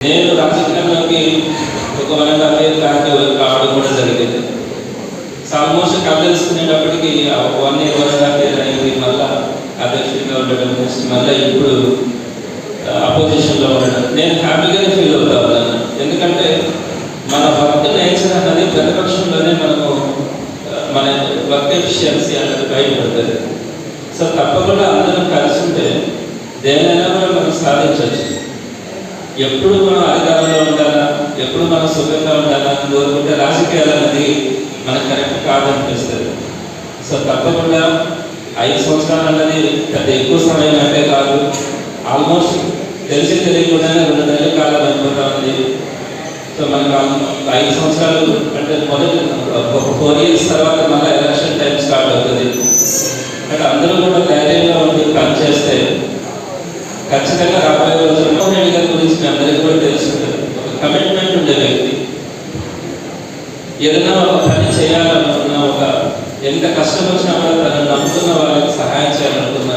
నేను రాజకీయంలోకి ఒక 1.5 year కావడం కూడా జరిగింది. ఆల్మోస్ట్ కళ్ళు తెలుసుకునేటప్పటికి 1 year 1.5 year అయింది. మళ్ళీ అధ్యక్షుడిగా ఉండడం, మళ్ళీ ఇప్పుడు అపోజిషన్లో ఉండడం నేను హ్యాపీగానే ఫీల్ అవుతా ఉన్నాను. ఎందుకంటే మన వర్క్ నేచర్ అన్నది ప్రతిపక్షంలోనే మనము మన వర్క్ ఎఫిషియన్సీ అన్నది బయటపడుతుంది. సో తప్పకుండా అందరం కలిసి ఉంటే దేనైనా కూడా మనం సాధించవచ్చు. ఎప్పుడు మనం అధికారంలో ఉండాలా, ఎప్పుడు మనం సుఖంగా ఉండాలా కోరుకుంటే రాజకీయాలు అనేది మనకు కరెక్ట్ కాదనిపిస్తుంది. సో తప్పకుండా 5 సంవత్సరాలు అన్నది పెద్ద ఎక్కువ సమయం అంటే కాదు. ఆల్మోస్ట్ తెలియకుండానే 2 నెలల కాలం అయిపోతా ఉంది. సో మనకు 5 సంవత్సరాలు అంటే మొదటి 4 years తర్వాత మళ్ళీ ఎలక్షన్ టైం స్టార్ట్ అవుతుంది. అంటే అందరూ కూడా ధైర్యంగా ఉండి పనిచేస్తే ఖచ్చితంగా రాబోయే రోజుల్లో జగన్మోహన్ రెడ్డి గారి గురించి మీ అందరికీ కూడా తెలుసుంటుంది. ఒక కమిట్మెంట్ ఉండే వ్యక్తి, ఏదైనా ఒక పని చేయాలనుకున్న, ఒక ఎంత కష్టం వచ్చినా కూడా తనను నమ్ముతున్న వాళ్ళకి సహాయం చేయాలనుకున్న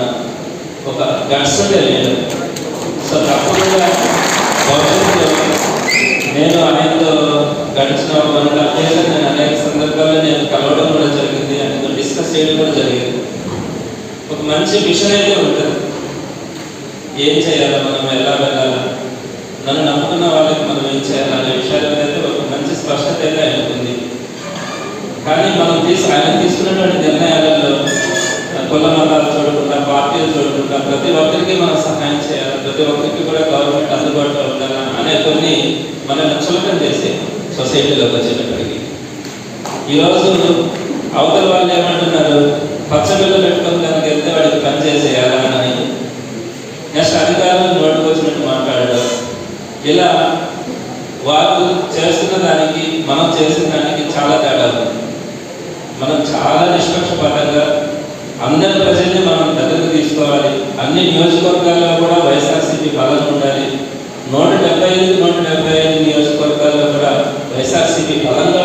ఒక గట్స్ ఉండే లీడర్. సో తప్పకుండా భవిష్యత్తులో నేను ఆయనతో గడిచిన 1.5 years నేను అనేక సందర్భాల్లో నేను కలవడం కూడా జరిగింది, ఆయనతో డిస్కస్ చేయడం కూడా జరిగింది. ఒక మంచి విషయం అయితే ఉంటుంది, ఏం చేయాలి, మనం ఎలా వెళ్ళాలి, నన్ను నమ్ముకున్న వాళ్ళకి మనం ఏం చేయాలి అనే విషయాల మీద ఒక మంచి స్పష్టత అయితే ఆయనకుంది. కానీ మనం ఆయన తీసుకున్నటువంటి నిర్ణయాలలో కుల మతాలు చూడకుండా, పార్టీలు చూడకుండా ప్రతి ఒక్కరికి మనం సహాయం చేయాలి, ప్రతి ఒక్కరికి కూడా గవర్నమెంట్ అందుబాటులో ఉండాలి అనే కొన్ని మనల్ని చులకన చేసే సొసైటీలోకి వచ్చేటప్పటికి ఈరోజు అవతల వాళ్ళు ఏమంటున్నారు, పచ్చబిల్ల పెట్టుకొని దానికి వెళ్తే వాడికి పని చేసేయాలా అని నెక్స్ట్ అధికారులు నోటుకు వచ్చినట్టు మాట్లాడడం. ఇలా వాళ్ళు చేస్తున్న దానికి మనం చేసిన దానికి చాలా తేడా ఉంది. మనం చాలా నిష్పక్షపాతంగా అందరి ప్రజల్ని మనం దగ్గరకు తీసుకోవాలి. అన్ని నియోజకవర్గాల్లో కూడా వైఎస్ఆర్సీపీ బలంగా ఉండాలి. 175 నియోజకవర్గాల్లో కూడా వైఎస్ఆర్సీపీ బలంగా